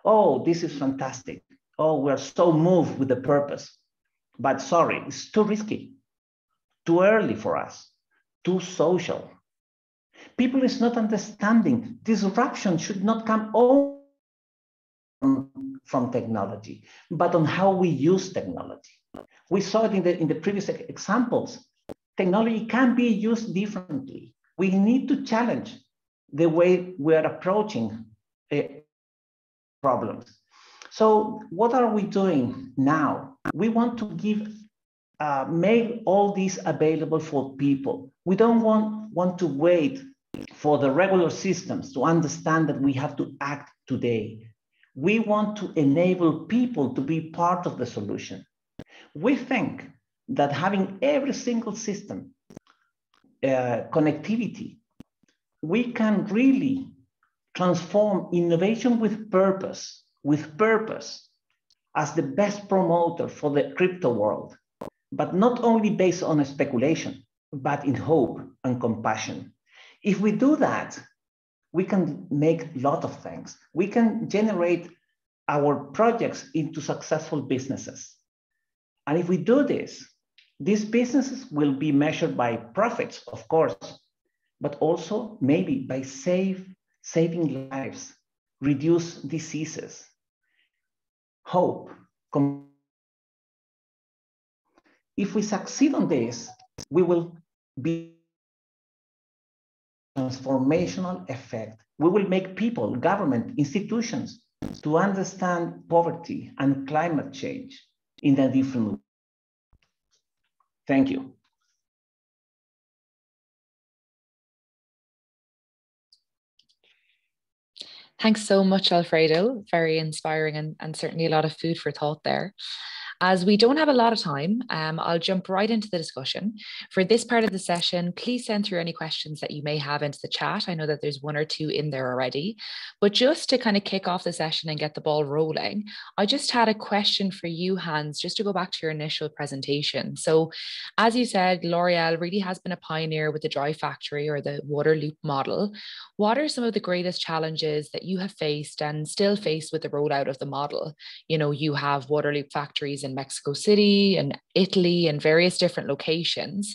Oh, this is fantastic. Oh, we're so moved with the purpose. But sorry, it's too risky, too early for us, too social. People is not understanding disruption should not come only from technology, but on how we use technology. We saw it in the previous examples. Technology can be used differently. We need to challenge the way we are approaching problems. So what are we doing now? We want to make all these available for people. We don't want to wait for the regular systems to understand that we have to act today. We want to enable people to be part of the solution. We think that having every single system connectivity, we can really transform innovation with purpose as the best promoter for the crypto world, but not only based on a speculation, but in hope and compassion. If we do that, we can make a lot of things. We can generate our projects into successful businesses. And if we do this, these businesses will be measured by profits, of course, but also maybe by saving lives, reduce diseases, hope. If we succeed on this, we will be transformational effect. We will make people, government, institutions to understand poverty and climate change in a different way. Thank you. Thanks so much, Alfredo. Very inspiring and certainly a lot of food for thought there. As we don't have a lot of time, I'll jump right into the discussion. For this part of the session, please send through any questions that you may have into the chat. I know that there's one or two in there already, but just to kind of kick off the session and get the ball rolling, I just had a question for you, Hans, just to go back to your initial presentation. So as you said, L'Oreal really has been a pioneer with the dry factory or the water loop model. What are some of the greatest challenges that you have faced and still face with the rollout of the model? You know, you have water loop factories in Mexico City and Italy and various different locations.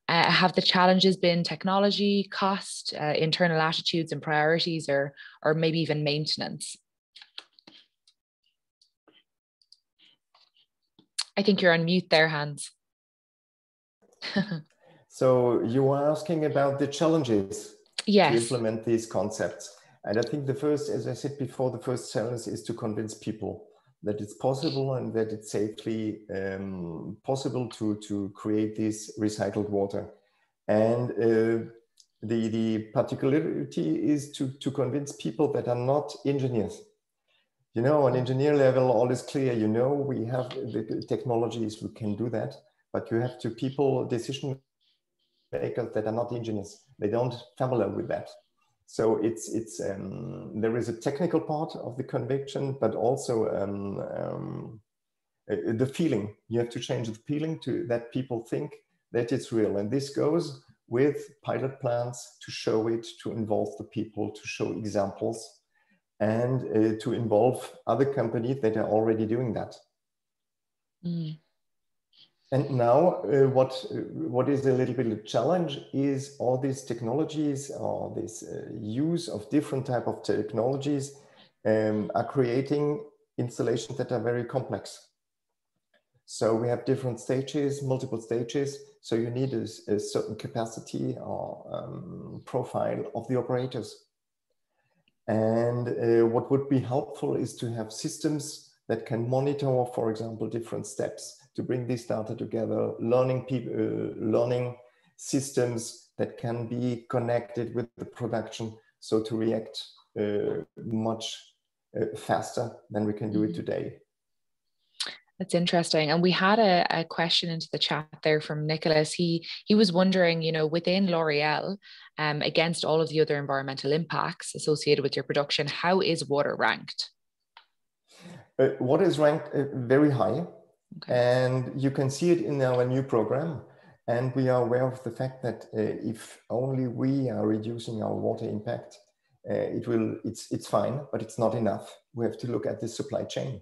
Have the challenges been technology, cost, internal attitudes and priorities, or maybe even maintenance? I think you're on mute there, Hans. So you were asking about the challenges to implement these concepts. And I think the first, as I said before, the first challenge is to convince people that it's possible and that it's safely possible to create this recycled water. And the particularity is to convince people that are not engineers. You know, on engineer level, all is clear. You know, we have the technologies, we can do that, but you have to people, decision makers that are not engineers. They don't familiar with that. So there is a technical part of the conviction, but also the feeling. You have to change the feeling to that people think that it's real. And this goes with pilot plans to show it, to involve the people, to show examples, and to involve other companies that are already doing that. Mm. And now what is a little bit of a challenge is all these technologies or this use of different type of technologies are creating installations that are very complex. So we have different stages, multiple stages. So you need a certain capacity or profile of the operators. And what would be helpful is to have systems that can monitor, for example, different steps, to bring this data together, learning systems that can be connected with the production, so to react much faster than we can do it today. That's interesting. And we had a question into the chat there from Nicholas. He was wondering, you know, within L'Oreal, against all of the other environmental impacts associated with your production, how is water ranked? Water is ranked very high. Okay. And you can see it in our new program. And we are aware of the fact that if only we are reducing our water impact, it's fine, but it's not enough. We have to look at the supply chain,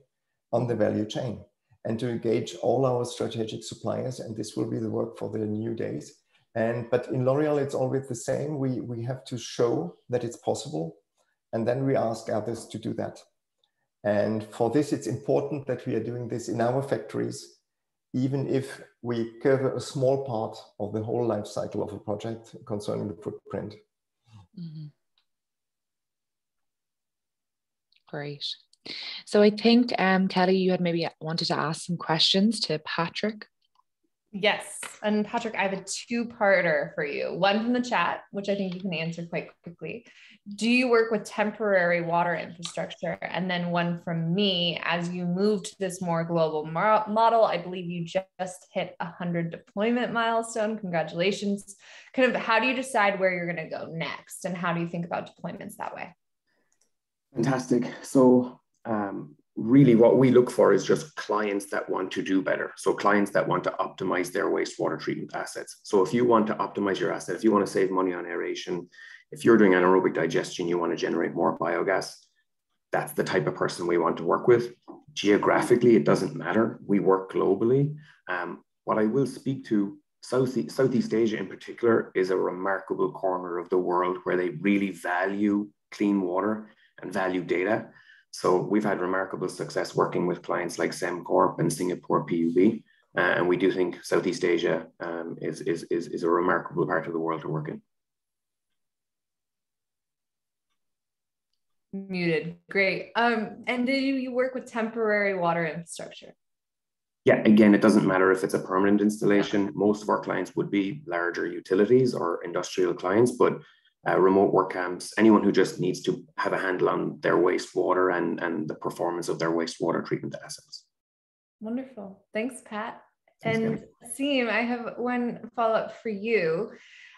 on the value chain, and to engage all our strategic suppliers. And this will be the work for the new days. But in L'Oreal, it's always the same. We have to show that it's possible, and then we ask others to do that. And for this, it's important that we are doing this in our factories, even if we cover a small part of the whole life cycle of a project concerning the footprint. Mm-hmm. Great. So I think, Kelly, you had maybe wanted to ask some questions to Patrick. Yes. And Patrick, I have a two-parter for you. One from the chat, which I think you can answer quite quickly. Do you work with temporary water infrastructure? And then one from me, as you move to this more global model, I believe you just hit 100 deployment milestone. Congratulations. Kind of how do you decide where you're going to go next? And how do you think about deployments that way? Fantastic. So really what we look for is just clients that want to do better. So clients that want to optimize their wastewater treatment assets. So if you want to optimize your asset, if you want to save money on aeration, if you're doing anaerobic digestion, you want to generate more biogas, that's the type of person we want to work with. Geographically, it doesn't matter. We work globally. What I will speak to, Southeast Asia in particular is a remarkable corner of the world where they really value clean water and value data. So we've had remarkable success working with clients like SemCorp and Singapore PUB. And we do think Southeast Asia is a remarkable part of the world to work in. Muted. Great. And do you work with temporary water infrastructure? Yeah, again, it doesn't matter if it's a permanent installation. Most of our clients would be larger utilities or industrial clients, but remote work camps, anyone who just needs to have a handle on their wastewater and the performance of their wastewater treatment assets. Wonderful. Thanks, Pat. Thanks, and Asim, I have one follow-up for you.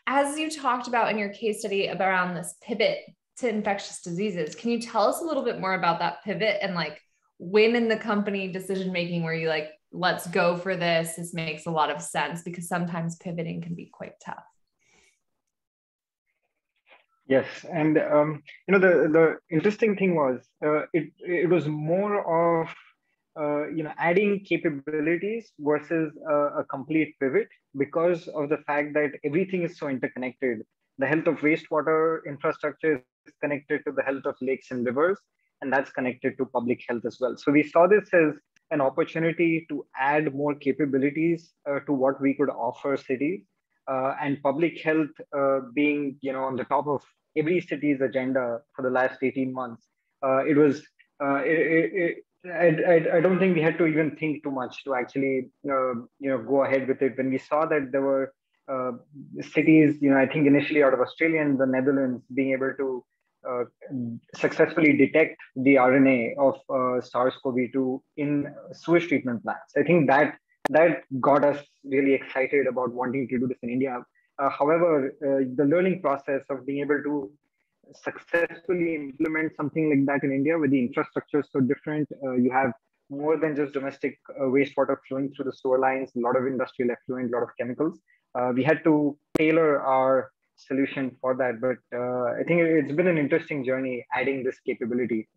As you talked about in your case study around this pivot to infectious diseases, can you tell us a little bit more about that pivot and like when in the company decision-making where you like, let's go for this, this makes a lot of sense, because sometimes pivoting can be quite tough. Yes, and the interesting thing was it was more of adding capabilities versus a complete pivot, because of the fact that everything is so interconnected. The health of wastewater infrastructure is connected to the health of lakes and rivers, and that's connected to public health as well. So we saw this as an opportunity to add more capabilities to what we could offer cities, and public health being on the top of every city's agenda for the last 18 months. I don't think we had to even think too much to actually go ahead with it. When we saw that there were cities, I think initially out of Australia and the Netherlands, being able to successfully detect the RNA of SARS-CoV-2 in sewage treatment plants. I think that got us really excited about wanting to do this in India. However, the learning process of being able to successfully implement something like that in India, where the infrastructure is so different, you have more than just domestic wastewater flowing through the sewer lines, a lot of industrial effluent, a lot of chemicals. We had to tailor our solution for that, but I think it's been an interesting journey adding this capability.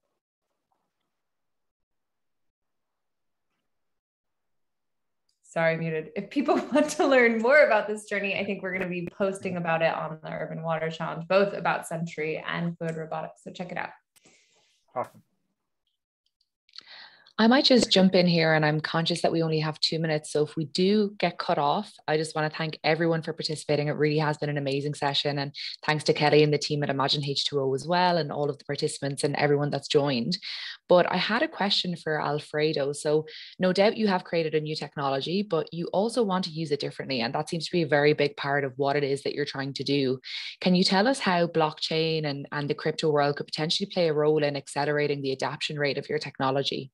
Sorry, muted. If people want to learn more about this journey, I think we're going to be posting about it on the Urban Water Challenge, both about Sentry and fluid robotics. So check it out. Awesome. I might just jump in here, and I'm conscious that we only have 2 minutes. So if we do get cut off, I just want to thank everyone for participating. It really has been an amazing session. And thanks to Kelly and the team at Imagine H2O as well, and all of the participants and everyone that's joined. But I had a question for Alfredo. So no doubt you have created a new technology, but you also want to use it differently. And that seems to be a very big part of what it is that you're trying to do. Can you tell us how blockchain and the crypto world could potentially play a role in accelerating the adoption rate of your technology?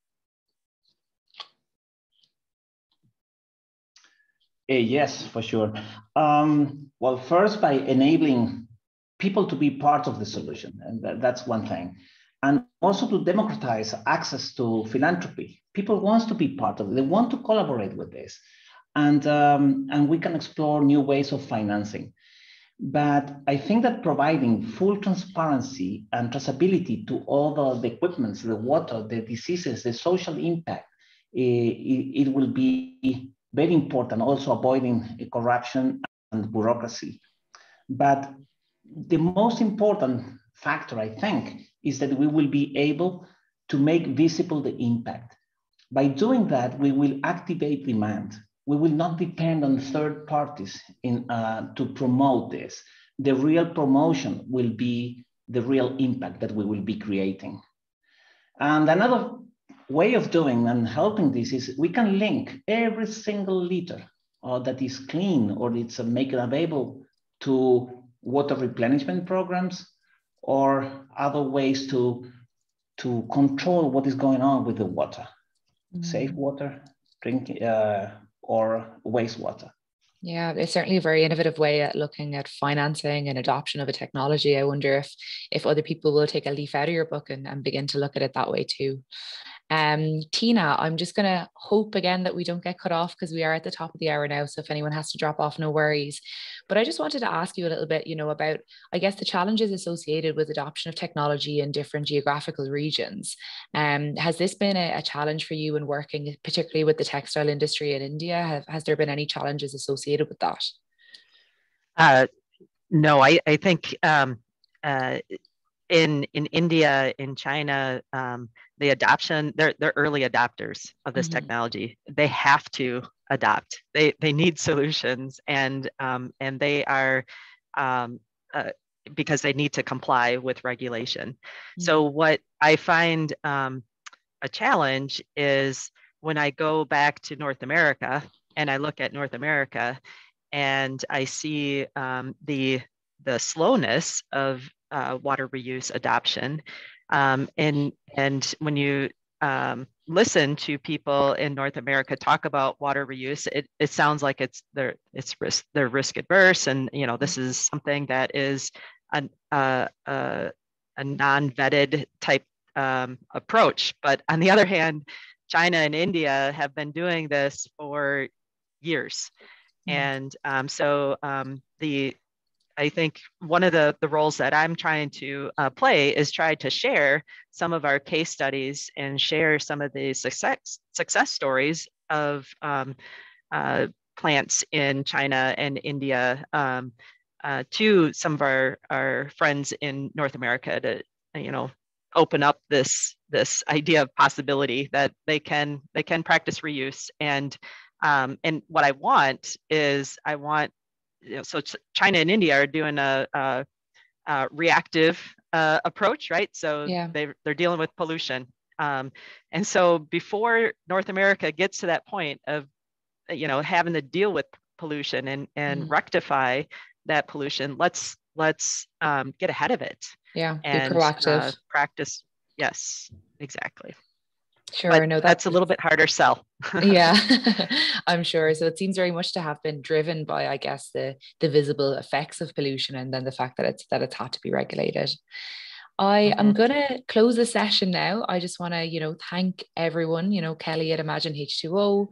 Yes, for sure. Well, first, by enabling people to be part of the solution, and that's one thing. And also to democratize access to philanthropy. People want to be part of it. They want to collaborate with this. And we can explore new ways of financing. But I think that providing full transparency and traceability to all the equipments, the water, the diseases, the social impact, it will be very important, also avoiding corruption and bureaucracy. But the most important factor, I think, is that we will be able to make visible the impact. By doing that, we will activate demand. We will not depend on third parties to promote this. The real promotion will be the real impact that we will be creating. And another way of doing and helping this is we can link every single liter that is clean or it's make it available to water replenishment programs or other ways to control what is going on with the water, safe water, drinking or wastewater. Yeah, it's certainly a very innovative way at looking at financing and adoption of a technology. I wonder if other people will take a leaf out of your book and begin to look at it that way too. Tina, I'm just going to hope again that we don't get cut off because we are at the top of the hour now. So if anyone has to drop off, no worries. But I just wanted to ask you a little bit, about, I guess, the challenges associated with adoption of technology in different geographical regions. Has this been a challenge for you in working, particularly with the textile industry in India? Has there been any challenges associated with that? No, I think in India, in China, the adoption, they're early adopters of this technology. They have to adopt. They need solutions, and they are because they need to comply with regulation. So what I find a challenge is when I go back to North America and I look at North America and I see the slowness of water reuse adoption. And when you listen to people in North America talk about water reuse, it sounds like they're risk adverse, and this is something that is a non-vetted type approach. But on the other hand, China and India have been doing this for years, and I think one of the roles that I'm trying to play is try to share some of our case studies and share some of the success stories of plants in China and India to some of our friends in North America to, open up this idea of possibility that they can practice reuse. And what I want is so China and India are doing a reactive approach, right? So they're dealing with pollution. And so before North America gets to that point of, having to deal with pollution and rectify that pollution, let's get ahead of it. Yeah, and be proactive. Practice. Yes, exactly. Sure, but no, that's a little bit harder sell. Yeah, I'm sure. So it seems very much to have been driven by, I guess, the visible effects of pollution, and then the fact that it's had to be regulated. I am going to close the session now. I just want to, thank everyone, Kelly at Imagine H2O,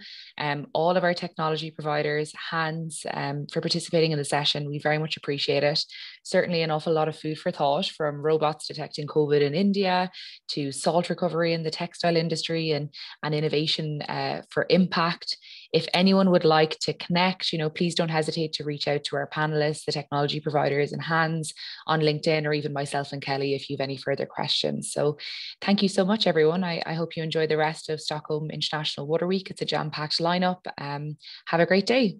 all of our technology providers, Hans, for participating in the session. We very much appreciate it. Certainly an awful lot of food for thought, from robots detecting COVID in India to salt recovery in the textile industry and innovation for impact. If anyone would like to connect, please don't hesitate to reach out to our panelists, the technology providers, and Hans on LinkedIn, or even myself and Kelly if you have any further questions. So thank you so much, everyone. I hope you enjoy the rest of Stockholm International Water Week. It's a jam-packed lineup. Have a great day.